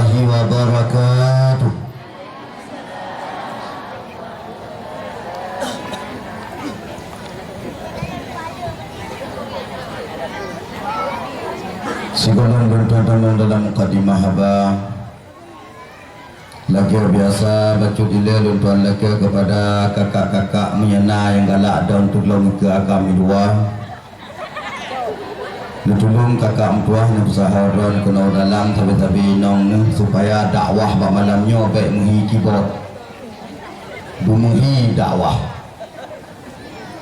wabarakatuh. Sekolah bertentang dalam mukadimah haba lagi biasa baca dilel tuan lagi kepada kakak-kakak menyena yang galak dan tolong ke agami dua tolong kakak empuah dan bersaharan kena dalam tapi nong supaya dakwah pada malamnya baik muhi kibot dumuhi dakwah.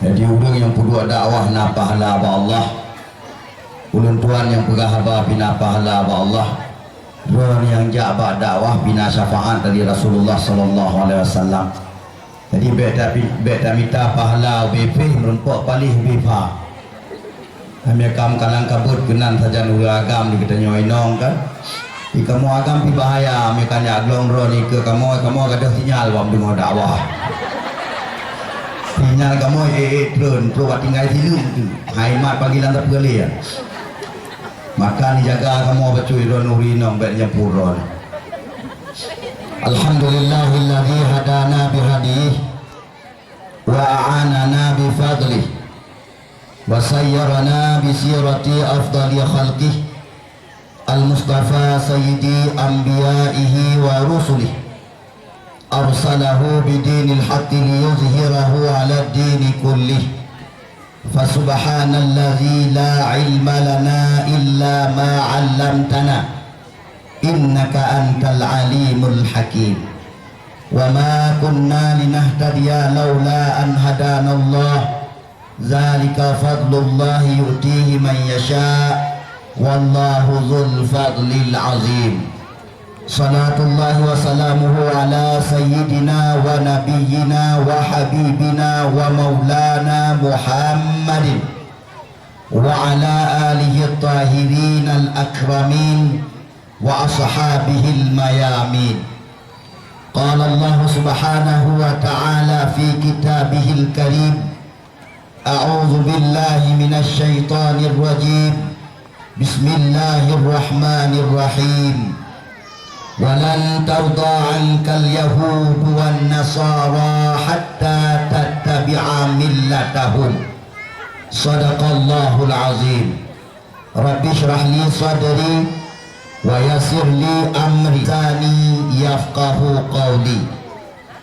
Jadi orang yang perlu dakwah na pahala ba Allah, ulun tuan yang pegah haba bina pahala ba Allah, orang yang jabak dakwah bina syafaat dari Rasulullah sallallahu alaihi wasallam. Jadi beta minta pahala bepih merempok palih bepa. Kami akan kalang kabut kenan saja nuri agam di kita nyoinong kan. Di kamu agam pi bahaya, kami kan aglong ro ni ke kamu ada sinyal wam dengar dakwah. Sinyal kamu turun pro tinggal silung tu. Hai mat pagi lantar pelih ya. Maka dijaga kamu bacui ron nuri nong bet nyapuron. Alhamdulillahilladzi hadana bihadihi wa a'anana bi fadlihi wa sayyarana bi sirati afdali khalqihi al-mustafa sayyidi anbiya'ihi wa rusulihi arsalahu bidinil haqqi liyuzhirahu ala ad-dini kullih. Fasubhanalladzi la ilma lana illa ma 'allamtana innaka antal alimul hakim. Wa ma kunna linahtadiya laula an hadanallah zalika fadlullahi yu'tihi man yasha wallahu dzul fadlil azim. Salatullah wa salamuhu ala sayyidina wa nabiyyina wa habibina wa maulana Muhammadin wa ala alihi at-tahirin al-akramin wa ashabihi al-mayamin. Qala Allah subhanahu wa ta'ala fi kitabih al-karim, a'udzu billahi minasy syaithanir rajim, bismillahirrahmanirrahim. Walan tarda ankal yahudu wan nasara hatta tattabi'a millatahum. Sadaqallahul azim. Rabbi shrah li sadri wa yassir li amri sani yafqahu qawli.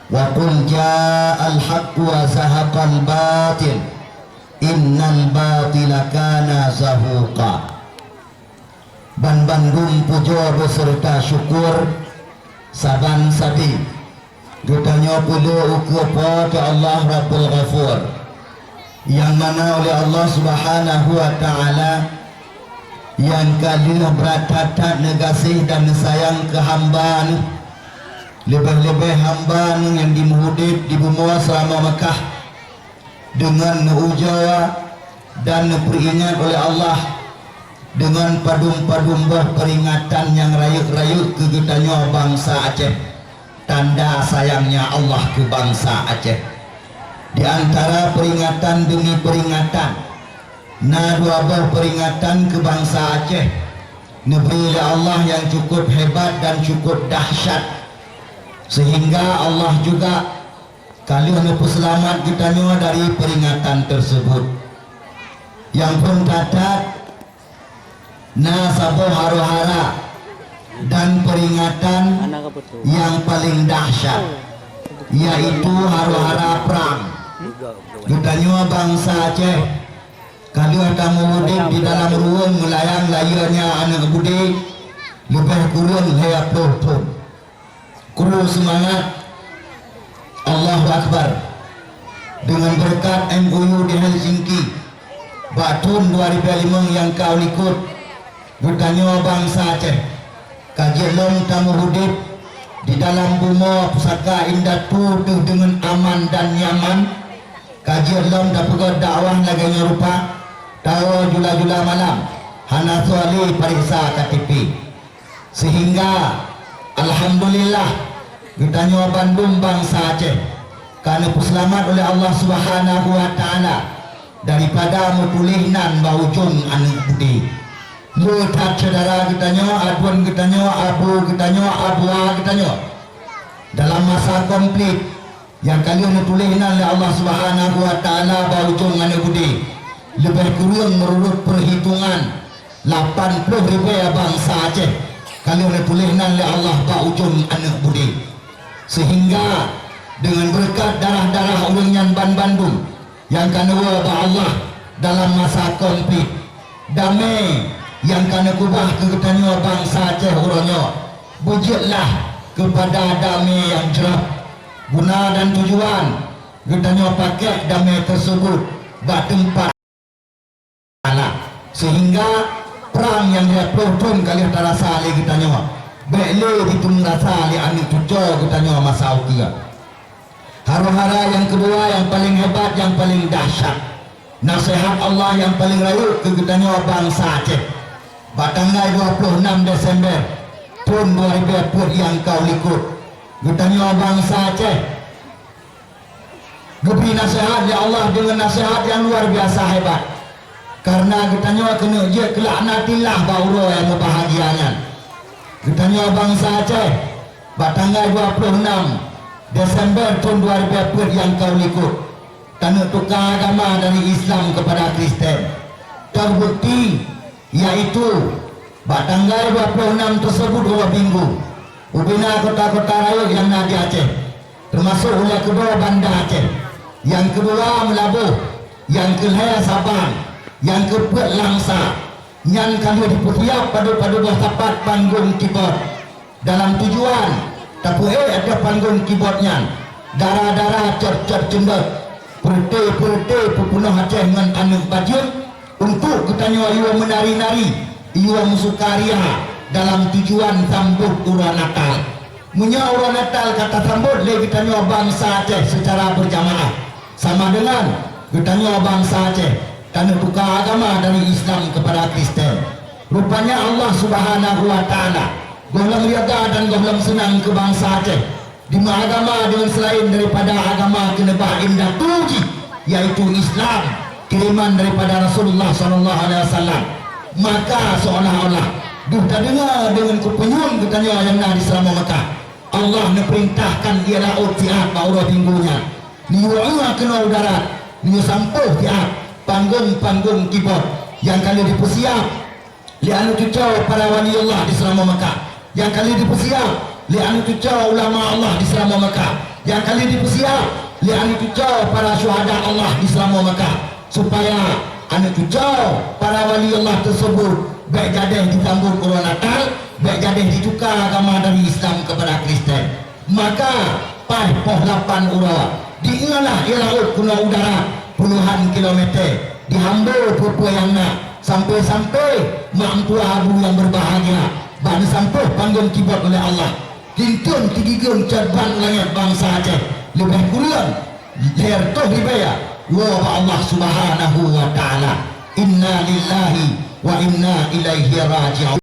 Wa qul ja'al haqqu wa zahaqal batil innal batila kana zahuqa. Bandung pujo beserta syukur saban sabi ditanya puluh ukupa ke Allah Rabbul Ghafur, yang mana oleh Allah Subhanahu wa ta'ala yang kalilah beratat negasih dan sayang ke hamba ni, lebih-lebih hamba ni yang dimuhudib di bumi selama Mekah dengan ujawa dan peringat oleh Allah dengan padum-padum peringatan yang rayut-rayut ke getanya bangsa Aceh, tanda sayangnya Allah ke bangsa Aceh. Di antara peringatan demi peringatan, dua buah peringatan ke bangsa Aceh, negeri Allah yang cukup hebat dan cukup dahsyat, sehingga Allah juga kalian selamat getanya dari peringatan tersebut. Yang pun tatat nasabah haru-hara dan peringatan yang paling dahsyat, yaitu haru-hara perang. Getanya bangsa Aceh kalau ada mewudib di dalam ruang melayang layarnya anak budi lebih kurun laya pun kuru semangat. Allahu Akbar. Dengan berkat MOU di Helsinki Batun 2005 yang kau ikut bertanya bangsa Aceh, kajian long tamu hudib di dalam bumi pusaka indah tuduh dengan aman dan nyaman. Kajian long dapat dakwah lagi rupa tahu jula-jula malam hana suali periksa KTP, sehingga alhamdulillah bertanya Bandung bangsa Aceh karena selamat oleh Allah Subhanahu wa ta'ala daripada mutulihnan baujung anu budi. lu tak cedera getanyo, aduan getanyo, abu getanyo, abua getanyo. Dalam masa komplit yang kalian tuliskan oleh Allah Subhanahu wa taala baujung ane budi. Lebih kurang menurut perhitungan 80,000 bangsa Aceh kalian tuliskan oleh Allah baujung ane budi. Sehingga dengan berkat darah-darah ulungan Bandung yang kanwa ba Allah dalam masa komplit damai yang kana kubah kegetanyo bangsa Aceh uronyo bujuklah kepada damai yang jelas guna dan tujuan getanyo pakai damai tersebut bak tempat ala sehingga perang yang dia pelotong kali terasa oleh getanyo bele ditung rasa oleh anu tujuh getanyo masa ukira. Hara-hara yang kedua yang paling hebat, yang paling dahsyat, nasihat Allah yang paling rayut ke getanyo bangsa Aceh. Batanggai 26 Desember tahun 2020 yang kau likut getanyo bangsa Aceh diberi nasihat ya Allah dengan nasihat yang luar biasa hebat. Karena getanyo kena je kelaknatillah bauro yang kebahagiaan. Getanyo bangsa Aceh batanggai 26 Desember tahun 2020 yang kau likut tanah tukar agama dari Islam kepada Kristen terbukti yaitu batanggai 26 tersebut 2 minggu ubina kota-kota raya yang ada di Aceh termasuk oleh kedua bandar Aceh, yang kedua Melabuh, yang kelihatan Sabang, yang keempat Langsa, yang kali dipersiap pada buah tapat panggung keyboard dalam tujuan tapi ada panggung keyboardnya darah-darah cer-cer cendet perte-perte pepunuh Aceh dengan anak bajir untuk ketanyo iwa menari-nari iwa musukaria dalam tujuan sambut urang Natal. Munya urang Natal kata sambut le ketanyo bangsa Aceh secara berjamaah sama dengan ketanyo bangsa Aceh tanah tukar agama dari Islam kepada Kristen. Rupanya Allah Subhanahu wa taala golong riaga dan golong senang ke bangsa Aceh di agama dengan selain daripada agama kenebah indah tuji yaitu Islam kiriman daripada Rasulullah SAW. Maka seolah-olah duta dengar dengan kepenyun ketanyo yang nak di selama Mekah Allah memerintahkan ialah utiat baurah minggunya niwa kena udara niwa sampuh tiap panggung-panggung keyboard yang kali dipersiap lianu cucau para wali Allah di selama Mekah, yang kali dipersiap lianu cucau ulama Allah di selama Mekah, yang kali dipersiap lianu cucau para syuhada Allah di selama Mekah, supaya anu cucau para wali Allah tersebut baik jadi ditambung urang Natal, baik jadi ditukar agama dari Islam kepada Kristen. Maka pai poh 8 urang diingatlah ilaut kuna udara puluhan kilometer dihambur pupua yang nak sampai-sampai mampu abu yang berbahagia bagi sampai panggung keyboard oleh Allah kintun tigigun cerban langit bangsa Aceh lebih kurang leher toh dibayar wa Allah Subhanahu wa ta'ala inna lillahi wa inna ilaihi raji'un.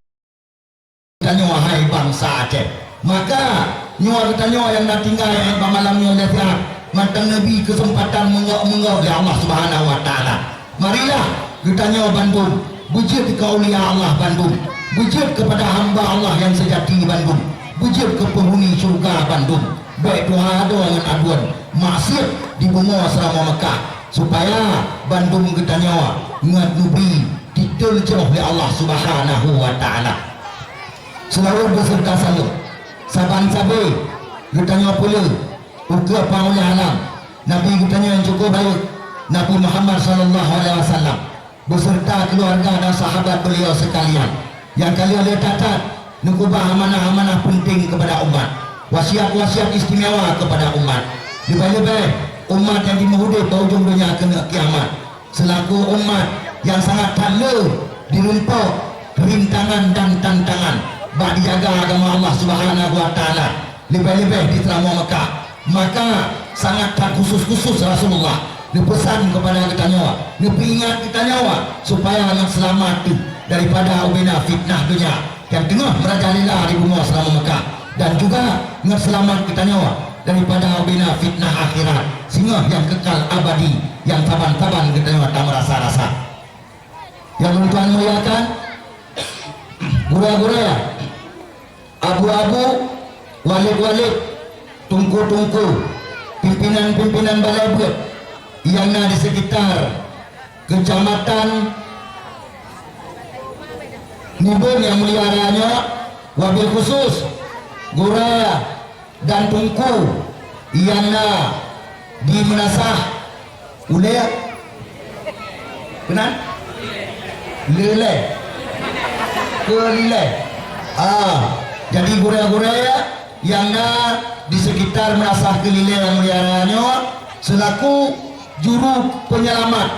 Tanyo wahai bangsa Aceh, maka nyawa tanyo yang nak tinggal yang malamnya lehat mantang Nabi kesempatan menggau oleh Allah Subhanahu wa ta'ala. Marilah kita nyawa Bandung bujur ke aulia Allah Bandung, bujur kepada hamba Allah yang sejati Bandung, bujur ke penghuni surga Bandung, baik doa dengan aduan maksiat di bumi selama Mekah, supaya Bandung kita nyawa ngat nubi ditulcah oleh Allah Subhanahu wa ta'ala. Selalu beserta salut saban sabi kita nyawa pula ukur oleh alam Nabi kita nyawa yang cukup baik Nabi Muhammad sallallahu alaihi wasallam beserta keluarga dan sahabat beliau sekalian yang kalian lihat catat nukubah amanah-amanah penting kepada umat, wasiat-wasiat istimewa kepada umat, lebih-lebih umat yang dimehudi ke ujung dunia kena kiamat, selaku umat yang sangat tanda dirumpuk perintangan dan tantangan bak dijaga agama Allah Subhanahu wa ta'ala, lebih-lebih di selama Mekah. Maka sangat khusus-khusus Rasulullah dipesan kepada kita nyawa, dipingat kita nyawa supaya yang selamat daripada ubina fitnah dunia yang tengah merajalela di bumi selama Mekah, dan juga yang selamat kita nyawa daripada ubina fitnah akhirat sehingga yang kekal abadi yang taban-taban kita nyawa tak merasa-rasa. Yang Tuhan muliakan, gura-gura, abu-abu, walid-walid, tungku-tungku, pimpinan-pimpinan balai buat yang ada di sekitar kecamatan Nibun yang meliharanya, wabil khusus gura dan tungku yang di Menasah Ulaya benar? Leleh ke leleh. Jadi gura-gura yang di sekitar Menasah ke leleh yang meliharanya selaku juru penyelamat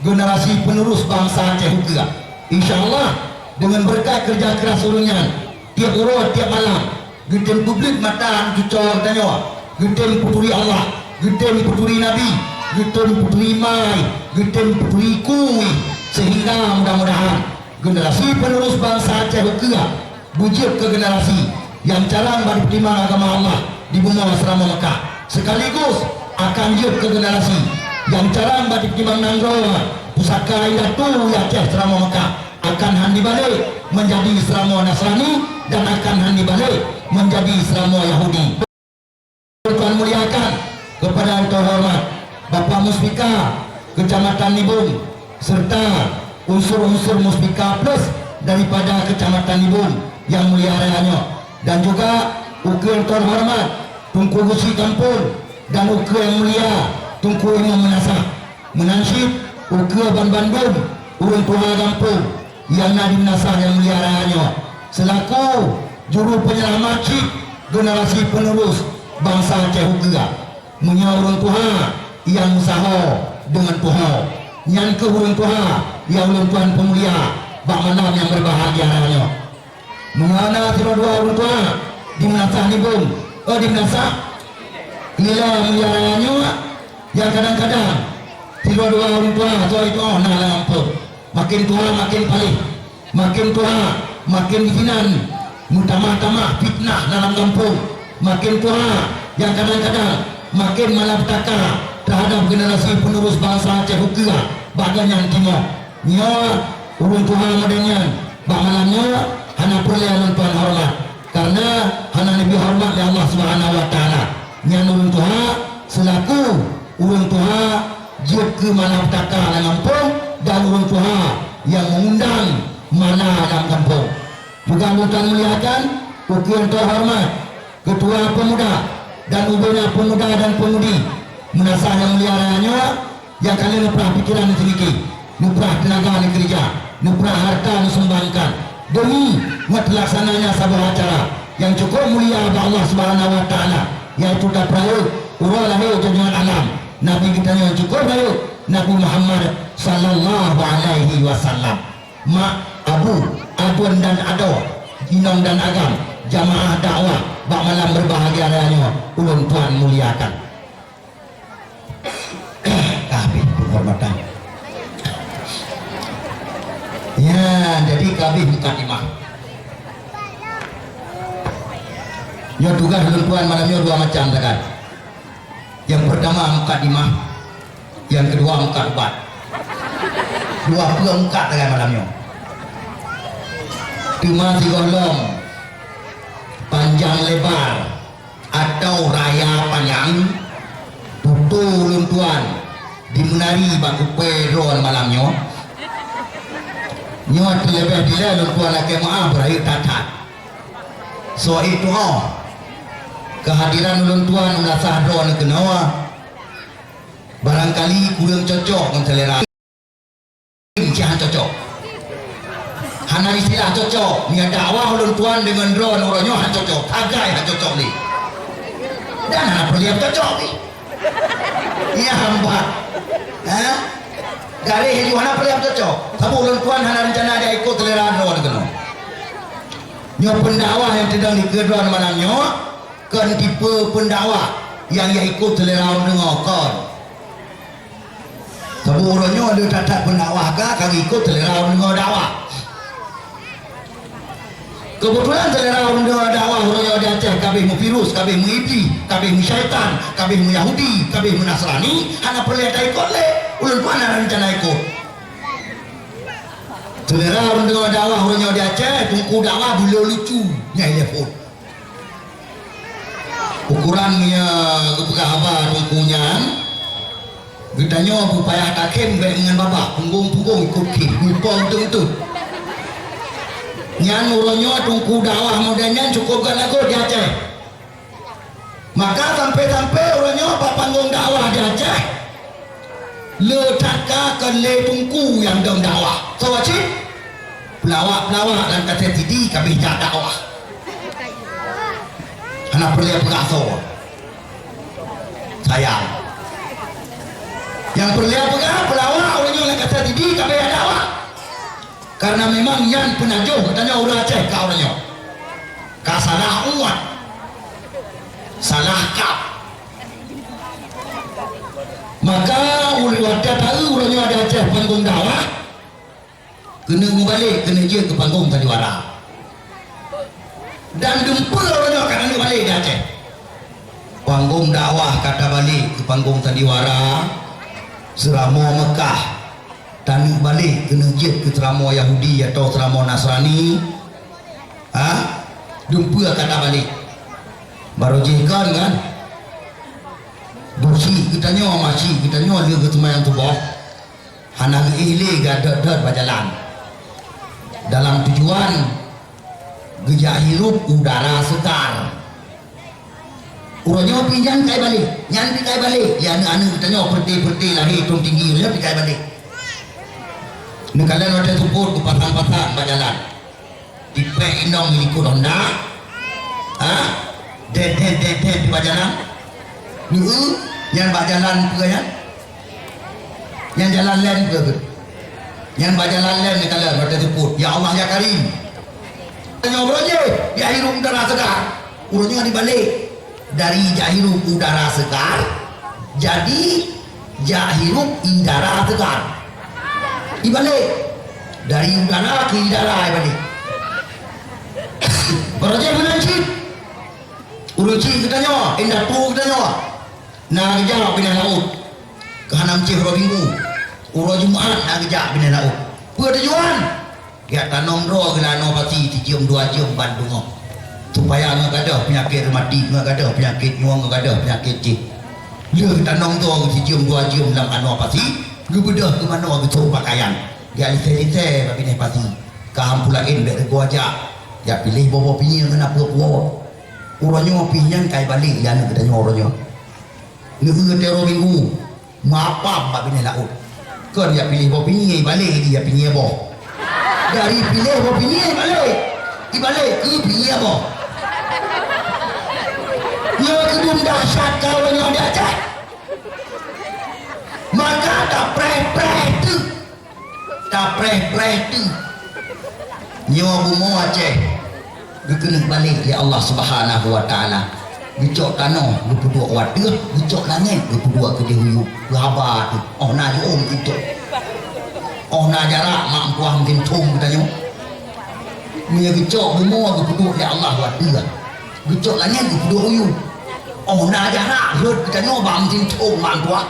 generasi penerus bangsa Aceh Hukra. InsyaAllah dengan berkat kerja keras urunyan tiap urut tiap malam gedem publik mata cucor tanya gedem puturi Allah, gedem puturi Nabi, gedem puturi Mai, gedem puturi Kui, sehingga mudah-mudahan generasi penerus bangsa Aceh Hukra bujuk ke generasi yang jarang berpertimbangan agama Allah di bumi asrama Mekah, sekaligus akan juk ke generasi yang jarang berpertimbangan nangro pusaka Indatu Aceh asrama Mekah akan handi balik menjadi Islam Nasrani dan akan handi balik menjadi Islam Yahudi. Tuan muliakan kepada yang terhormat Bapak Muspika Kecamatan Nibung serta unsur-unsur Muspika plus daripada Kecamatan Nibung yang meliharanya, dan juga ukur yang terhormat Tunku Gusi Kampung dan ukur yang mulia Tunku Imam Menasah menansyid ukur Ban Bandung urun Tuha Kampung yang Nabi Menasah yang meliharanya selaku juru penyelamat cik generasi penerus bangsa Aceh Hukra menyurun Tuha yang usaha dengan Tuha yang kehurun Tuha yang ulun Tuhan pemulia bak malam yang berbahagia raya mengana dua urun Tuha di Menasah Nibung di Menasah ila meliharanya yang kadang-kadang dua urun Tuha so itu nah lampu makin Tuha makin paling makin Tuha makin hinan mutamah-tamah fitnah dalam kampung makin Tuha yang kadang-kadang makin malapetaka terhadap generasi penerus bangsa Aceh Hukra bagian yang timur nyawa urun Tuha modenyan bak malamnya hana perlian Tuhan hormat karena hana lebih hormat dari Allah Subhanahu wa taala nyan urun Tuha selaku urun Tuha juk ke malapetaka dalam kampung dan urun Tuha yang mengundang mana dalam kampung. Juga Tuan melihatkan ukiran terhormat Ketua Pemuda dan Ubena Pemuda dan Pemudi Menasah yang meliharanya yang kalian nuprah pikiran sedikit, nuprah tenaga di gereja, nuprah harta disumbangkan demi melaksananya sebuah acara yang cukup mulia bagi Allah Subhanahu wa taala, yaitu daprayu urang lahir jaringan alam Nabi kita yang cukup baik Nabi Muhammad sallallahu alaihi wasallam. Mak abu adun dan ado inong dan agam jamaah dakwah bak malam berbahagia raya ulun Tuhan muliakan kabeh penghormatan ya. Jadi kabeh mukadimah ya tugas ulun Tuhan malamnya dua macam tekan. Yang pertama mukadimah, yang kedua mukadbat, dua puluh muka tekan malamnya. Cuma si golong panjang lebar atau raya panjang tutu luntuan dimenari baku peron malamnya nyot lebih bila luntuan lagi maaf berakhir tatat. So itu kehadiran luntuan Menasah don kenawa barangkali kurang cocok dengan selera jangan cocok hana istilah cocok ni dakwah ulun Tuan dengan drone orangnya han cocok agai han cocok ni dan hana perlu cocok ni ia hamba dari hidup hana perlu cocok tapi ulun Tuan hana rencana dia ikut selera drone kena nyo pendakwah yang sedang dikedron manangnya kan tipe pendakwah yang ia ikut selera dengar kan tapi orangnya ada tatak pendakwah kan ikut selera dengar dakwah. Kebetulan selera orang dakwah orang di Aceh kabeh mu virus, kabeh mu iblis, kabeh mu syaitan, kabeh mu Yahudi, kabeh mu Nasrani, hanya perlu ada ikut le. Ulun Tuan ada rencana ikut. Selera mendengar dakwah orangnya di Aceh, tungku dakwah dulu lucu nyai telefon. Ukurannya apa tungkunya? Getanya upaya takim baik dengan bapak, punggung ikut kim, lupa betul. Nyan orangnya tungku dakwah modelnya cukup gak lagu di Aceh. Maka sampai-sampai orangnya apa panggung dakwah di Aceh. Letakkan le tungku yang dalam dakwah. Sawacit pelawak-pelawak dan kata tidi kami tak dakwah. Anak perlu pengaso. Sayang. Yang perlu pelawak orangnya yang kata tidi kami tak dakwah. Karena memang yang penajuh katanya orang Aceh kau orangnya. Kau salah umat. Salah kau. Maka wadah tahu orangnya ada Aceh panggung dakwah kena balik kena je ke panggung Tadiwara dan dempul orangnya kena balik di Aceh panggung dakwah kata balik ke panggung Tadiwara Seramo Mekah dan balik kena je ke Seramo Yahudi atau Seramo Nasrani dempul kata balik baru jekan kan bersih kita nyawa masih kita nyawa dia ke yang tubuh hanang ile gadat berjalan dalam tujuan gejak hirup udara segar urangnya pinjam kai balik nyan kai balik ya anu kita nyawa perti lahir tung tinggi ya kai balik ni kalian ada support ke pasang-pasang berjalan di pe indong ini ku Honda den di berjalan yang berjalan juga yang jalan lain juga yang berjalan lain ni kalau berada sebut ya Allah ya Karim ngobrol je ya hirup udara segar urutnya dibalik dari jahirup udara segar jadi jahirup udara segar dibalik dari udara ke udara dibalik berarti menancip uruci kita nyawa indah tu kita nyawa nak kejap bina laut ke hanam cihro minggu urut Jumaat nak kejap bina laut apa tujuan dia tanam roh ke lano pasti cium 2 cium Bandung supaya ngak ada penyakit mati ngak ada penyakit nyuang ngak ada penyakit cik dia tanam tu cium 2 cium dalam anu pasti gebedah ke mana ke suruh pakaian dia lise-lise bina pasti kaham pulain bek rego aja dia pilih bawa pinjang kena puak-puak urutnya pinjang kai balik yang kita nyornya negeri teror minggu mapam bak bina laut kan dia pilih bawa pinjai balik dia pinjai bawa dari pilih bawa pinjai balik dibalik ke pinjai bawa dia kedung dahsyat kawan yang dia Aceh maka tak preh-preh tu nyawa bumo Aceh dia kena balik ya Allah Subhanahu wa ta'ala gecok tanah 22 wadah gecok langit 22 ke dihuyu berhabar tu na jom itu na jarak mak puang gentung katanya punya gecok semua 22 ya Allah wadah gecok langit 22 huyu na jarak rut katanya bang gentung mak puang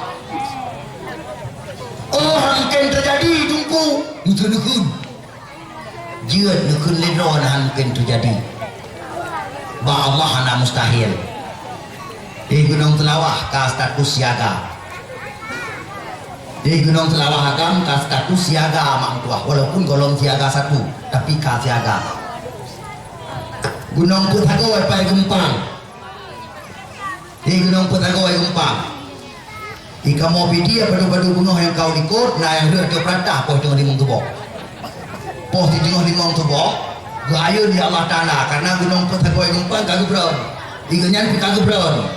hangken terjadi tungku itu nekun jiat nekun ledron hangken terjadi ba Allah na mustahil di Gunung Telawah ka status siaga di Gunung Telawah agam ka status siaga mak tuah walaupun golong siaga 1 tapi ka siaga Gunung Puthagoy pai gempang di Gunung Puthagoy gempang di kamu bidia padu-padu gunung yang kau ikut nah yang dia perintah poh tengah limang tubuh poh di tengah limang tubuh gaya di Allah Ta'ala karena Gunung Puthagoy gempang kagak beron digenyan kagak beron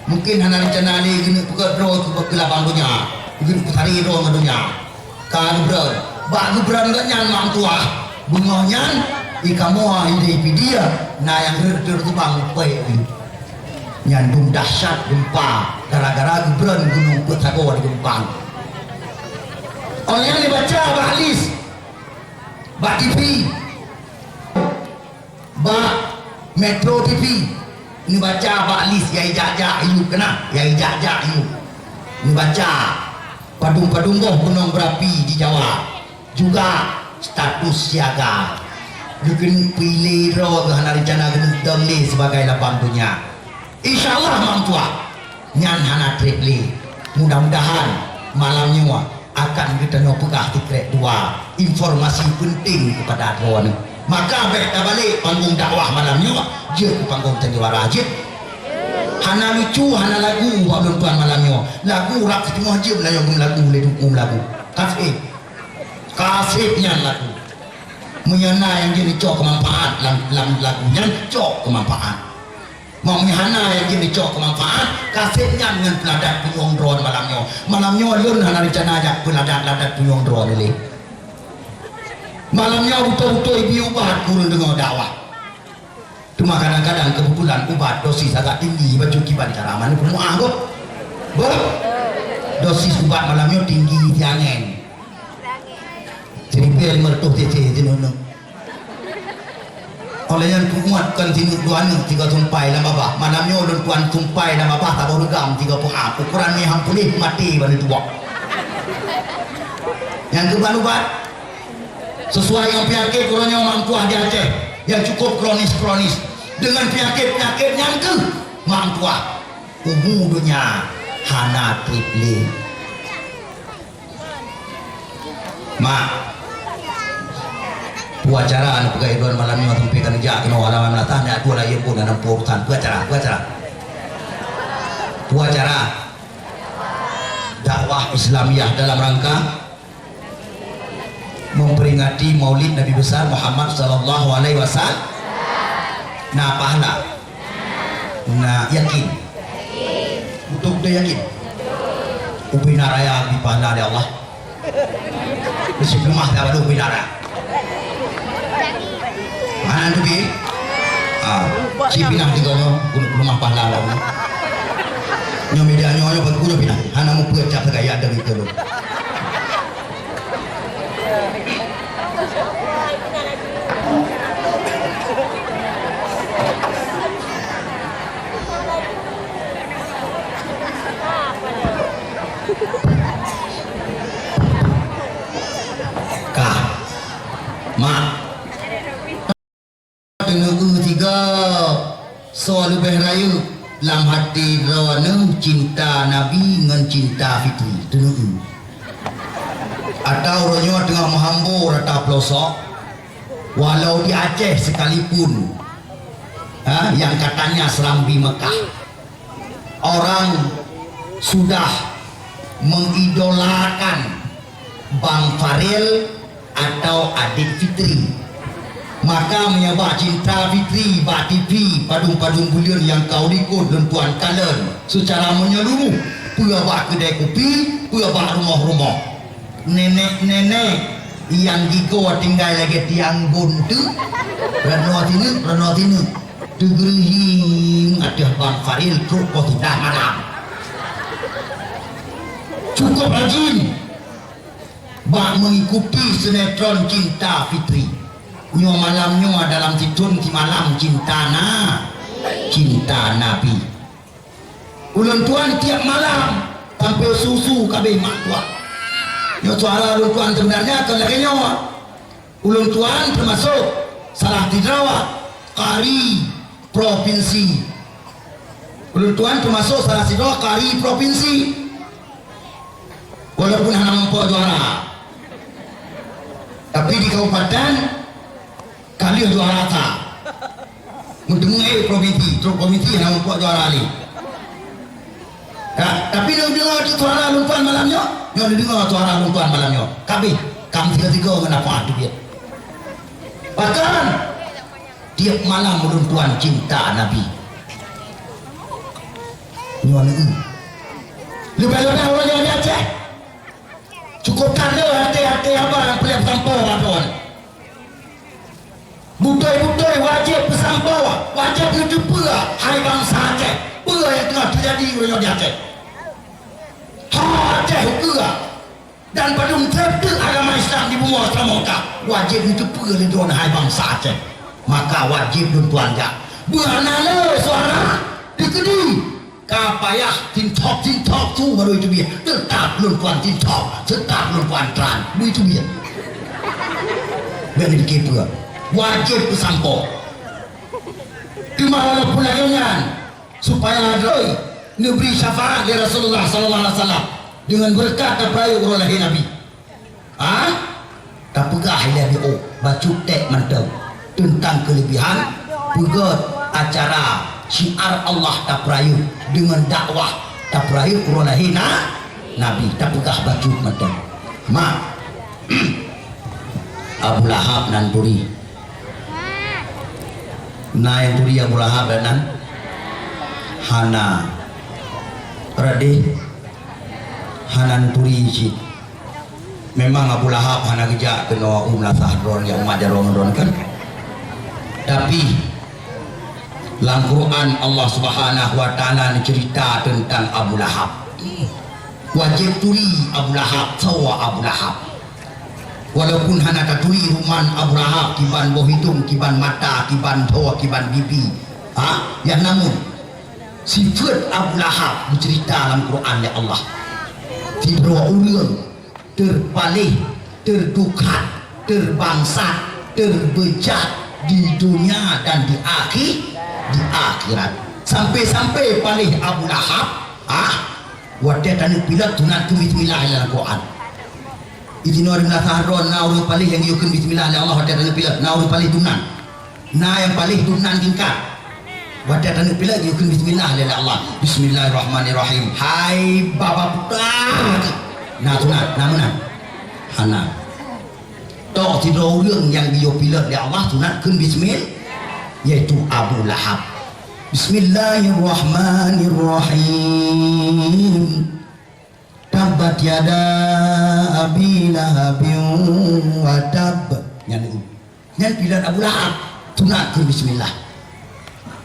mungkin hana rencana ni gini pukul roh ke lapang dunia gini putari roh ke dunia kan beron bak beron ganyan mak tua bungohnya ikamu hidup dia nah yang tertubang baik nyandung dahsyat gempa gara-gara beron Gunung Puthagoy gempang orang yang dibaca bak alis bak TV bak Metro TV ni baca Pak Alis yang ijak-jak iu kena yang ijak-jak iu ni baca padung-padung boh gunung berapi di Jawa juga status siaga dengan pilih roh hana rencana gendeng li sebagai lapang dunia. Insyaallah mampu nyan hana tripli. Mudah-mudahan malamnya akan kita nyopegah tikrek dua informasi penting kepada adron. Maka baik balik panggung dakwah malamnya je ke panggung sandiwara je. Hana lucu hana lagu buat tuan malamnya. Lagu rak setengah je Melayu lagu le dukung lagu. Kasihnya lagu. Menyana yang jadi cok kemanfaat dalam lagunya cok kemanfaat. Mau menyana yang jadi cok kemanfaat kasihnya dengan peladat punyong drone malamnya lun hana rencana ajak peladat punyong drone ini. Malamnya betul-betul ibu ubat kurun dengan dakwah. Cuma kadang-kadang kebetulan ubat dosis agak tinggi baju kibat caraman pun mau anggap dosis ubat malamnya tinggi jangan jadi biar mertuh cece jenuh oleh yang kuatkan sini tuan tiga tumpai lama bah malamnya ulun tuan tumpai lama bah tak baru gam tiga pohon ukuran ni hampulih mati pada dua yang keban ubat sesuai yang penyakit kurangnya mampu di Aceh yang cukup kronis dengan penyakit yang ke mampu umudunya hana tripli mak puacara anu pegawai doan malamnya tempikan aja kena alaman melatan ya dua lagi pun dalam purutan puacara dakwah Islamiyah dalam rangka memperingati Maulid Nabi besar Muhammad sallallahu alaihi wasallam. Nah pahala, nah yakin, untuk dia yakin, ubina raya di pahala oleh Allah. Mesti rumah dah baru ubina raya. Mana tu bi? Si pinang tiga nyo, rumah pahala lah. Nyo media nyo berguna pinang, hana mu percap segaya dari itu. Kah, mak. Tengah tiga soal lebih raya dalam hati rawana cinta Nabi dengan cinta fitri tengah atau orangnya tengah menghambur atau pelosok walau di Aceh sekalipun yang katanya Serambi Mekah orang sudah mengidolakan Bang Farel atau adik Fitri, maka menyabak cinta Fitri Bak TV padung-padung bulion yang kau ikut dan tuan kalen secara menyeluruh pula bak kedai kopi pula bak rumah-rumah nenek-nenek yang gigo tinggal lagi tiang buntu renot ini degerihing ada Bang Faril truk kau tidak malam cukup rajin bak mengikuti sinetron cinta Fitri nyo malam nyo dalam titun ki malam cinta Nabi ulun tuan tiap malam tampil susu kabeh mak tua nyo suara ulun tuan sebenarnya akan lagi nyo ulun tuan termasuk salah tidrawat kari provinsi ulun tuan termasuk salah tidrawat kari provinsi walaupun hanya mampu juara tapi di kabupaten kali juara rata mendengar provinsi yang membuat juara ali tapi dia dengar suara lumpuan malamnya dia dengar suara lumpuan malamnya kami tiga-tiga kenapa tu dia bahkan tiap malam lumpuan cinta Nabi nyuan itu lebih-lebih orang yang dia cek cukup tanda hati-hati apa yang pelip sampau apaan budai-budai wajib bersampau wajib menjumpa hai bangsa Aceh apa yang tengah terjadi oleh di Aceh Aceh juga dan pada mencerita agama Islam di bumi Seramongkah wajib menjumpa oleh tuan hai bangsa Aceh maka wajib tuan jak bernala suara dikedi kapayah tintok tu baru itu dia tetap tuan tintok tetap tuan tran itu dia biar dikit pula wajib bersampo kemana pun layangan supaya ada neberi syafaat dari Rasulullah sallallahu alaihi wasallam dengan berkat kepada lahir Nabi. Tak pegah dia baca tek mantap tentang kelebihan pegat acara syiar Allah tak perayu dengan dakwah tak perayu lahir Nabi tak pegah baca mantap. Mak Abu Lahab nan turi naik turi Abu Lahab dan Hana Radih Hanan turi cik memang Abu Lahab hana kejak kena Sahron yang umat jaron kan, tapi dalam Quran Allah Subhanahu wa taala cerita tentang Abu Lahab. Wajib tuli Abu Lahab sawa Abu Lahab. Walaupun hana tuli ruman Abu Lahab kiban boh hitung, kiban mata, kiban tawa, kiban bibi. Yang namun sifat Abu Lahab dicerita dalam Quran ya Allah. Tidak urang terpalih, terdukat, terbangsa, terbejat di dunia dan di akhirat. Sampai-sampai palih Abu Lahab wadah tanu pilat tunat tu bismillah dalam Quran. Izin orang Sahron na orang palih yang yukun bismillah Allah wadah tanu pilat na orang palih tunan. Na yang palih tunan tingkat. Wadah tanu pilat yukun bismillah Allah. Bismillahirrahmanirrahim. Hai bapa putra. Nah tunat, namunan hana toh tidak orang yang dia pilih oleh Allah tunat kun bismillah yaitu Abu Lahab. Bismillahirrahmanirrahim. Tabbat yada abi lahabin wa tab yang pilih Abu Lahab tunat kun bismillah.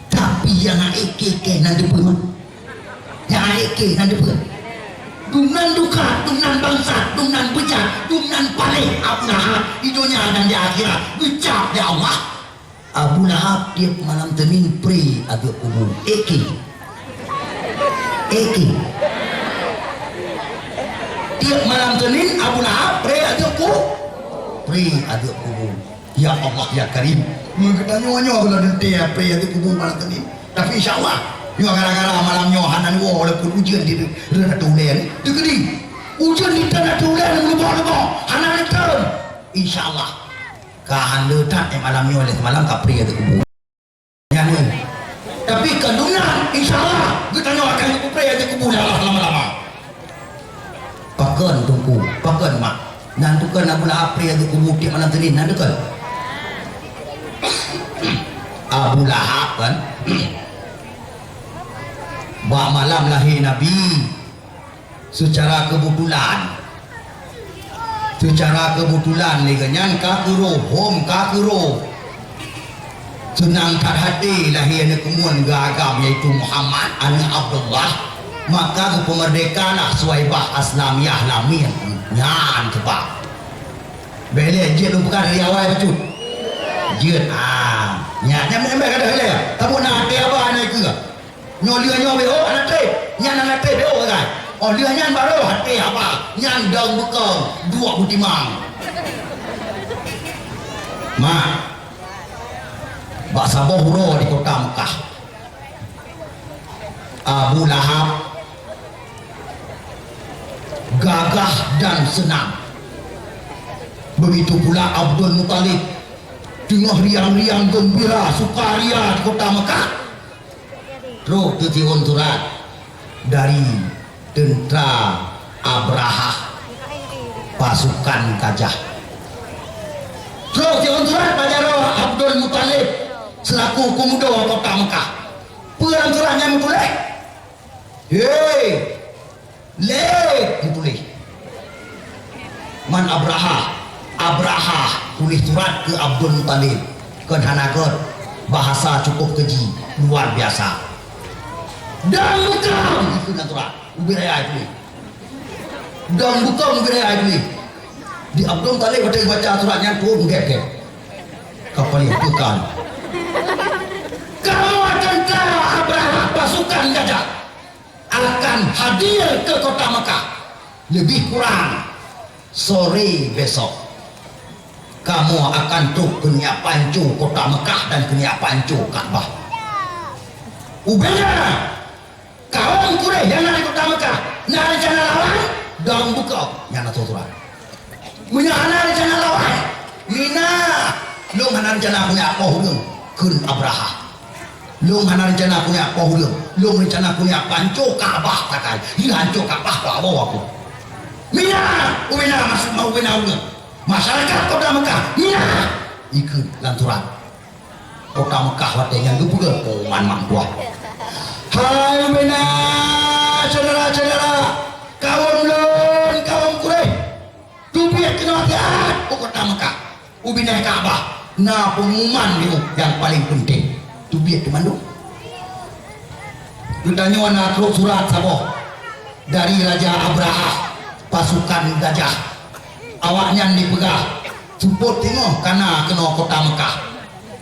Tapi yang eke nanti pun yang eke nanti pun dunan duka, dunan bangsa, dunan bejat, dunan paling Abu Lahab di dunia dan di akhirat ucap ya Allah. Abu Lahab tiap malam temin pri agak kubur eki tiap malam temin Abu Lahab pri agak kubur. Ya Allah ya Karim mengenanya kalau dia pri agak kubur malam temin, tapi insyaAllah nyo gara-gara malamnya hanan wo walaupun ujian di tanah tulen degedi ujian di tanah tulen lupa hanan itu insyaallah kahan letak malamnya oleh malam kapri ada kubur nyanyi tapi kandungan insyaallah kita nyo akan kupri ada kubur lama-lama pakan tungku pakan mak nantukan Abu Lahab pri ada kubur di malam tadi nantukan Abu Lahab kan bah malam lahir Nabi secara kebetulan leganyan kakuro hom kakuro senang tak hati lahirnya kemuan gagam yaitu Muhammad anak Abdullah maka kepemerdekaanlah Suwaibah Aslamiyah Lamin nyan sebab beli jid lupakan dari awal betul jid nyamnya ada hal ya kamu nak hati apa anak ke nyolia beo anak teh nyan anak teh beo kan dia nyan baru hati apa nyan dang bekang dua butimang baksa bohro di kota Mekah. Abu Lahab gagah dan senang, begitu pula Abdul Muttalib tengah riang-riang gembira sukaria di kota Mekah. Roh titiun turat dari tentara Abraha pasukan gajah. Roh titiun turat pada roh Abdul Muttalib selaku komodo kota Mekah. Perang turahnya mutulih. Hei, lek mutulih. Man Abraha tulis surat ke Abdul Muttalib ke Hanagot, bahasa cukup keji luar biasa. Dan bukan itu natural ubiraya itu dan bukan ubiraya itu di Abdul Muttalib baca suratnya tuh ngekek kapal yang bukan kamu akan tahu Abraha pasukan gajah akan hadir ke kota Mekah lebih kurang sore besok. kamu akan tuh kena pancu kota Mekah dan kena pancu Ka'bah. Ubena kawan Quraisy yang ada di kota Mekah nak rencana lawan dan buka yang nak tuturan punya anak rencana lawan mina lu mana rencana punya apa hulu kun Abraha lu mana rencana punya apa hulu lu rencana punya pancu Ka'bah takkan ini hancur Ka'bah bawa aku mina ubena masuk mau ubena hulu masyarakat kota Mekah mina ikut lanturan kota Mekah watenya lu pula koman mangkuah. Hai bena saudara-saudara kaum lun kaum Quraisy tubiat kena hati-hati kota Mekah ubinah Ka'bah nah pengumuman itu yang paling penting tubiat di mana kita nyuana terus surat saboh dari Raja Abraha pasukan gajah awaknya dipegah support tengok karena kena kota Mekah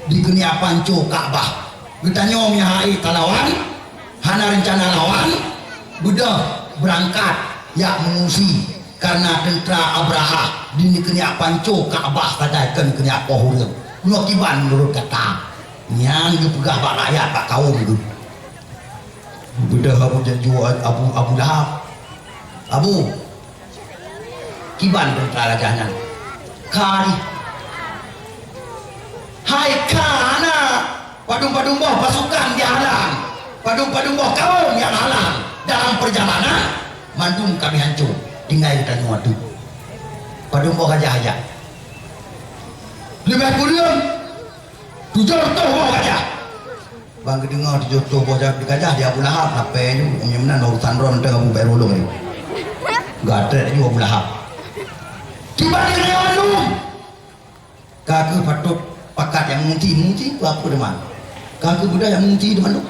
dikenia pancu Ka'bah kita nyom ya hai talawan hana rencana lawan budak berangkat ya mengungsi karena tentera Abraha dini kena pancu Ka'bah kadaikan kena pohurang nukiban menurut kata yang dipegah pak rakyat pak kaum itu budak abu jual Abu Lahab abu kiban tentera rajanya kali hai kana padung-padung bawah pasukan dihalang padung-padung bawah kaum yang halang dalam perjalanan mandung kami hancur tinggal kita nyuatu padung bawah gajah-gajah lebih kurang tujuh toh bawah gajah bang kedengar tujuh toh bawah gajah di Abu Lahab apa itu yang mana urusan ron tengah Abu Bayrul ni gak ada juga Abu Lahab tiba di kena mandung kakak patut pakat yang munti apa deman kakak budak yang munti deman tu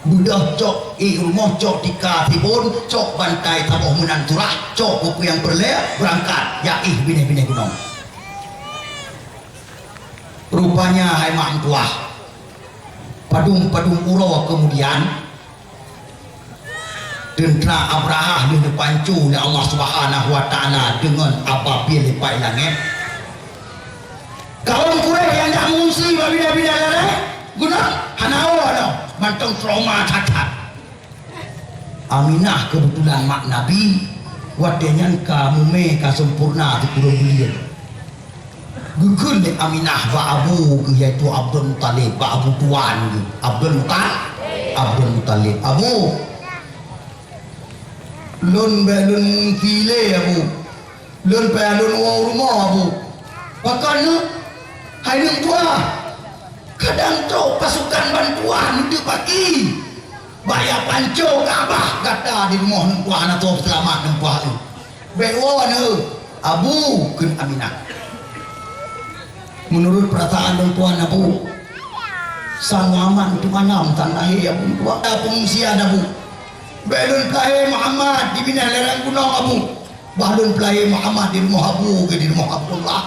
budak cok rumah cok tika tibun cok bantai taboh menanturah cok buku yang berlea berangkat ya bine-bine gunung rupanya hai mak tuah padung-padung uro kemudian tentera Abraha di pancu oleh Allah Subhanahu wa taala dengan apabil lipai langit kaum Quraisy yang dah mengungsi babida-bida lele gunung hanawa no mantong trauma cacat Aminah kebetulan mak Nabi wadenya kamu me ka sempurna di pulau beliau gugun ni Aminah ba abu yaitu Abdul Muttalib ba abu tuan Abdul Muttalib abu lun belun kile abu lun pelun rumah abu pakan hai nung tua kadang trok pasukan bantuan itu pagi bayar panco Ka'bah kata di rumah nung tua anak tua selamat nung tua itu bewa abu kun Aminah menurut perasaan nung tua abu sang aman itu manam tanah abu tua ada pengungsian abu belun pelai Muhammad di bina lerang gunung abu balun pelai Muhammad di rumah abu ke di rumah Abdullah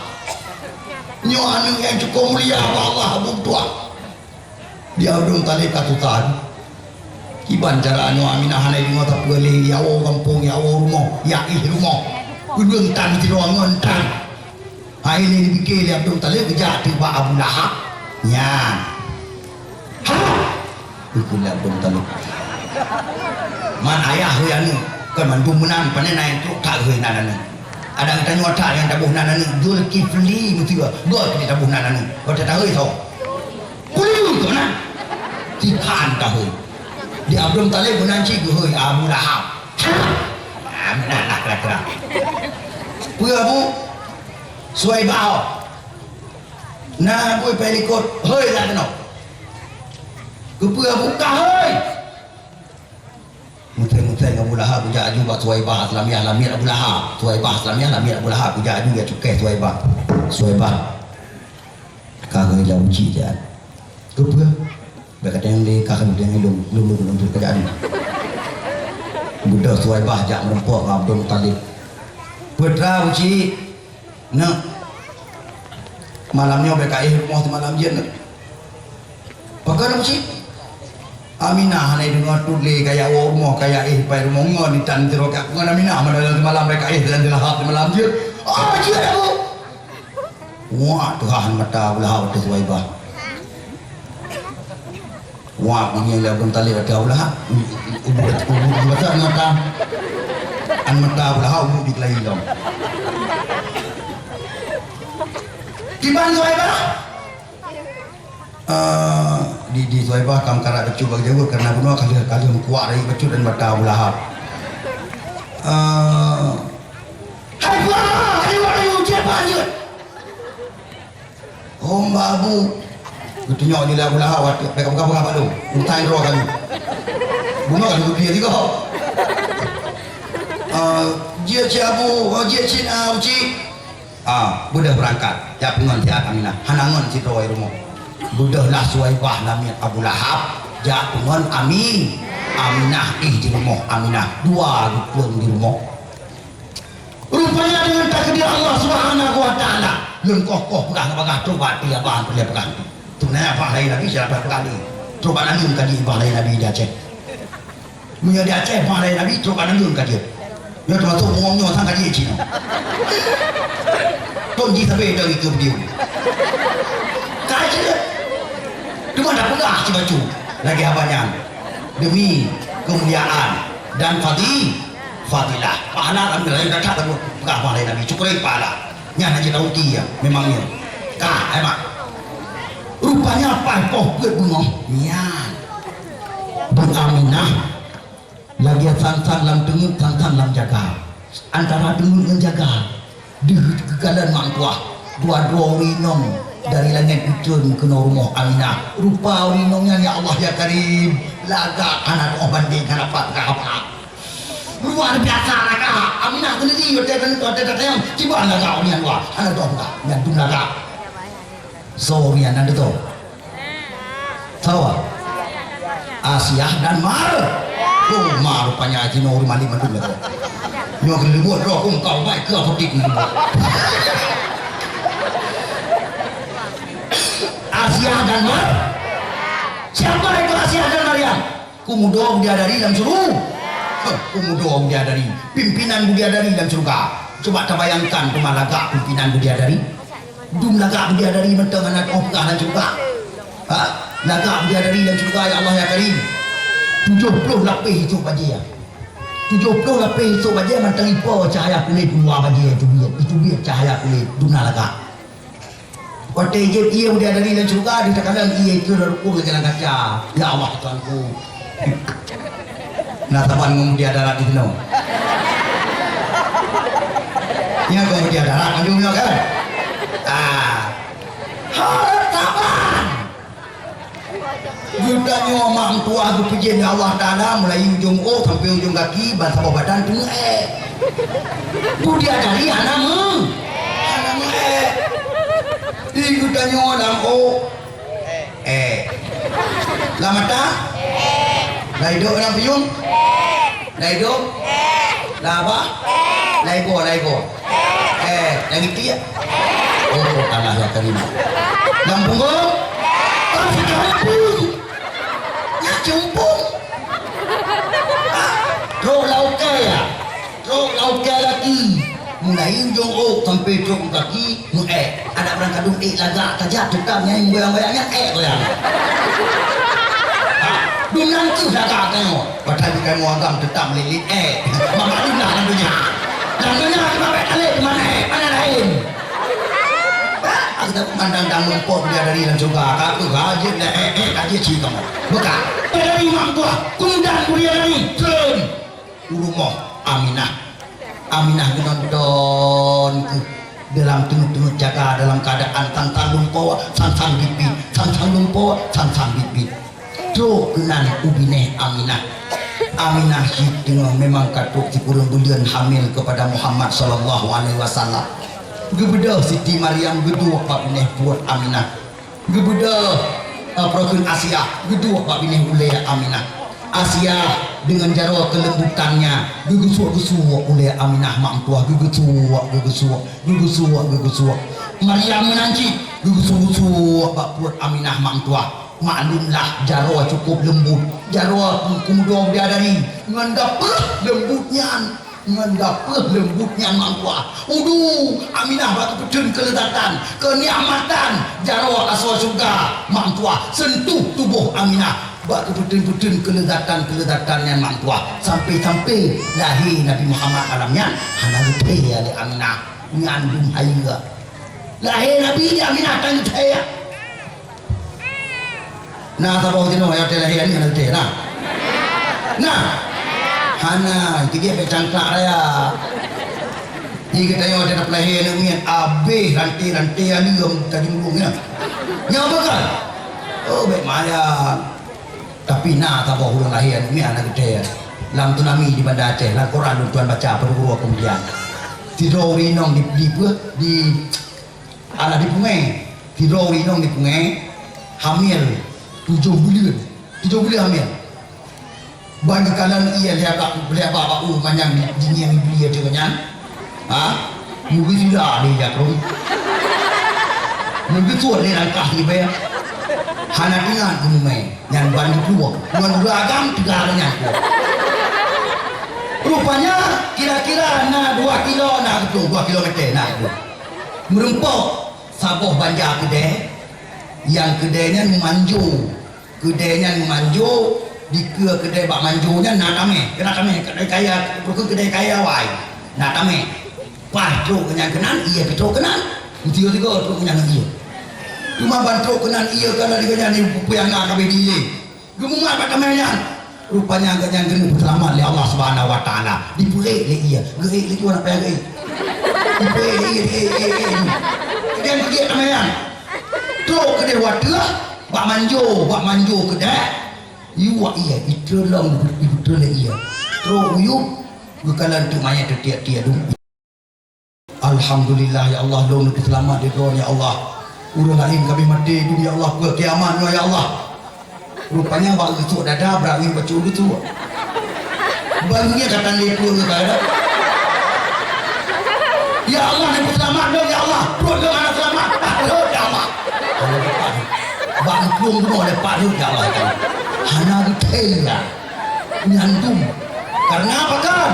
nyoanu yang cukup mulia Allah abu tua dia udung tali katutan kiban cara anu Aminah hanai di ngota pele yawo kampung yawo rumah yaih rumah udung tan tiruangan tan hai ini dipikir dia udung tali kejak tiba Abu Lahab nya ha ikut abdung tali man ayah anu kan mandung menang panen naik truk tak heunan ada yang tanya wadah yang tabuh nanani Zulkifli mesti gua kita tabuh nanani kau tak tahu itu puluh tu nak tipan tahu di Abdul Talib menanci gue Abu Lahab nah nak kira-kira gue Abu Suhaibah nah gue pelikot hei tak kena gue Abu kahoi mutai Abu Lahab puja aju buat Suhaibah Islamiyah lamir Abu Lahab Suhaibah Islamiyah lamir Abu Lahab puja aju ya cukai Suhaibah kagak jauh uji dia kupu berkata yang di kakak dia belum kerjaan budak Suhaibah jak merempok Abdul Muttalib putra uji nak malamnya BKI rumah malam je nak pakai uji Aminah hanai dengar tuli kayak rumah kayak pai rumah ngon di tan tiro kak ngon Aminah malam mereka dan di lahap malam je je aku Wah Tuhan mata belah waktu Suhaibah. Wah bunyi lah belum tali waktu belah. Ubu baca mata. An mata belah ubu di kelahi dong. Gimana Suhaibah? Di Suhaibah kam karak kecu bagi jauh karena bunuh kali kuat dari kecu dan mata belah. Hai buah, ayo siapa aja? Oh babu, ketunyok ni lah belah awak. Pegang apa tu? Untai roh kali. Bunuh kali dia juga. Dia ciabu, dia cina uci. Budak berangkat. Ya pengon dia Aminah. Hanangon si roh rumah. Budak lah Suhaibah namanya Abu Lahab. Ya pengon Aminah di rumah Aminah. Dua dukung di rumah. Rupanya dengan takdir Allah Subhanahu wa taala. Lun kokoh pegang coba dia bahan dia pegang. Tunai apa lain lagi siapa kali. Coba nanyun kali apa lain Nabi di Aceh. Punya di Aceh apa lain Nabi coba nanyun kali. Ya cuma tu ngomongnya sang kali Cina. Tonji sampai dari ke dia. Kaji. Cuma dah pegang si baju. Lagi apanya? Demi kemuliaan dan fadilah. Pahala kan lain dah tak pegang apa lain Nabi. Cukup pahala. Nya Haji Tauti ya memangnya emak rupanya apa kok bunga nya Bun Aminah lagi santan lam tenguk santan lam jaga antara tenguk dan jaga di kegalan mangkuah dua winong dari langit ucun ke rumah Aminah rupa winongnya ya Allah ya Karim laga anak banding dapat apa luar biasa laga Aminah sendiri ada yang ciban laga unian wah anak tu apa yang tu laga so unian ada tu tahu Asia dan Mar Mar rupanya Cino rumah lima tu betul nyok dibuat roh kau baik ke apa dik Asia dan Mar siapa itu Asia dan Maryam kumudong dia dari dalam suruh Kumudong dia dari pimpinan Budiadari dan surga. Coba terbayangkan kemalaga pimpinan Budiadari. Dum laga Budiadari mentang anak ofgah dan surga. Laga Budiadari dan surga ya Allah ya Karim. 70 lapis hidup baji ya. 70 lapis hidup baji mentang ipo cahaya kulit dua baji itu biar cahaya kulit duna laga. Waktu ia Budiadari dan surga di tekanan ia itu rukun dengan kaca. Ya Allah Tuhanku. Nah teman ngomong dia darat itu no. Ya ngomong dia darat anjungnya kan. Teman. Gudanya orang tua tu pujian Allah Taala mulai ujung sampai ujung kaki bangsa badan tu Budi dari anakmu. Di gudanya orang lama tak? Laido orang piung? Laido? Laba? Laigo? Lagi dia? Oh Allah ya Karim. Lampung go? Ya cumpung. Truk lauke ya? Truk lauke lagi. Mulai ujung sampai truk kaki ada orang kadung laga saja tukangnya yang goyang-goyangnya goyang. Dunan tu dah tak tengok. Padahal kita mau agam tetap melilit mama dunia lantunya. Lantunya kita balik ke mana? Mana lain? Kita pandang dangun pop dia dari dan juga aku gajib dah kaji cik kamu. Buka. Dari imam tua. Kemudian kuliah dari turun. Rumah Aminah genondon dalam tenguk-tenguk jaga dalam keadaan santan lumpur, santan bibit, santan bibit. Truk kenan ubineh Aminah si tengah memang katuk si kurang bulan hamil kepada Muhammad sallallahu alaihi wasallam. Gebeda Siti Maryam gedua pak bineh buat Aminah. Gebeda Prokun Asia gedua pak bineh oleh Aminah. Asia dengan jarwa kelembutannya gegusuk-gusuk oleh Aminah mak tua gegusuk. Maryam menanci gegusuk-gusuk pak buat Aminah mak tua. Maklumlah jarwa cukup lembut, jarwa kemudian dia dari dengan dapat lembutnya Ngan dapur lembutnya mangkua. Udu Aminah batu pedun kelezatan, kenikmatan jarwa asal surga mangkua sentuh tubuh Aminah batu pedun kelezatan yang mangkua sampai lahir Nabi Muhammad alamnya hana lupa oleh Aminah ngandung air lahir Nabi Aminah tanggung saya nah tahu tino ya lahir ni nanti nah hana dia becangklak raya ni kita yang ada pelahir ni punya abih rantai alium tadi mulung ya apa kan oh baik maya tapi nak tak bawa ulang lahir ni anak gede lam tunami di Banda Aceh lah Quran tuan baca pada guru kemudian tidur rinong di ala di Pungai tidur rinong di Pungai hamil 7 bulan hamil bagi kalian ia lihat bapak panjang di yang dia dengan mungkin tidak dia terus mungkin suat dia langkah ni bayar hana dengan kumai yang bandi keluar bukan beragam tiga-tiganya rupanya kira-kira 2 kilo nak betul 2 kilometer nak betul merempok saboh banjar kedai yang kedainya memanju di kedai bak manjunya nak kami kedai kaya bukan kedai kaya wai nak kami pas truk kenan iya petro kenan tiga truk kenan iya cuma bantu kenan iya kalau dia ni yang nak kami dia gemungat pada kami rupanya agaknya geni selamat oleh Allah Subhanahu wa taala dipurik le iya gerik le tu nak payah gerik dipurik le iya dia pergi kami truk kedai wadah bak manjo kedai Iwa iya itu long itu le iya terus uyuk bekalan tu mayat tiap-tiap dulu alhamdulillah ya Allah long lebih selamat dia ya Allah udah lain kami mati dunia Allah ke kiamat ya Allah rupanya bang itu dada berangin baca itu bangnya kata dia tu ke ada ya Allah lebih selamat dong ya Allah perut dong anak selamat ya Allah bang kelung semua lepas ya Allah hana gitaya nyantum karena apa kan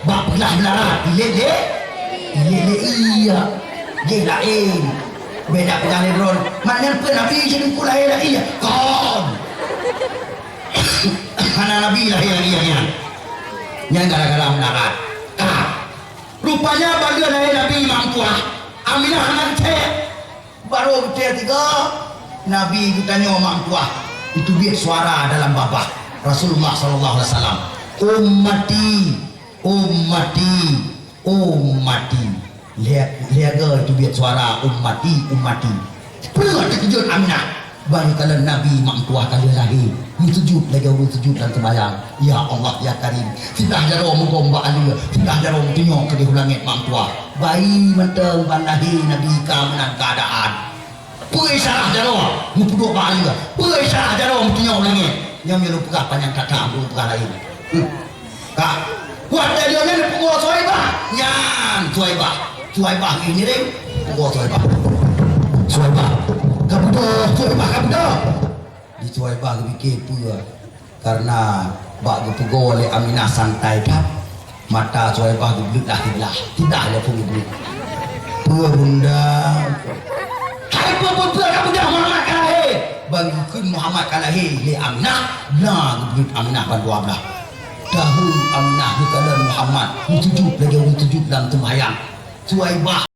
bak belah melarat iya dia lain beda pengalih ron maknanya Nabi jadi kulai iya kan karena Nabi lah iya yang gara-gara melarat rupanya bagi Nabi Mangkuah Aminah anak cek baru cek 3 Nabi ditanya Mangkuah itu biar suara dalam babah Rasulullah sallallahu alaihi wasallam ummati lihat itu biar suara ummati perlu terkejut Aminah bagi kalian Nabi Mangkuah kalian lahir sujud lagi sujud dan sembahyang ya Allah ya Karim tidak ada orang mengombak alia tidak ada orang tengok ke di langit Mangkuah bayi menteng lahir Nabi keamanan keadaan Pui salah jaro, mupuduk bahaya juga. Pui salah jaro, mutinya ulangnya. Yang melupakan panjang kata, melupakan lain. Kak, buat dia ni pukul Suhaibah. Yang Suhaibah ini deh, pukul Suhaibah. Kabudah. Di Suhaibah bikin pua. Karena bak pukul oleh Aminah santai dah. Mata Suhaibah duduk dah tidak ada pun duduk. Pua bunda. Kamu dah Muhammad kalahir bangkun Muhammad kalahir li Aminah nah gebut Aminah bantu ablah dahulu Aminah dikalan Muhammad sujud lagi sujud dalam sembahyang Suhaibah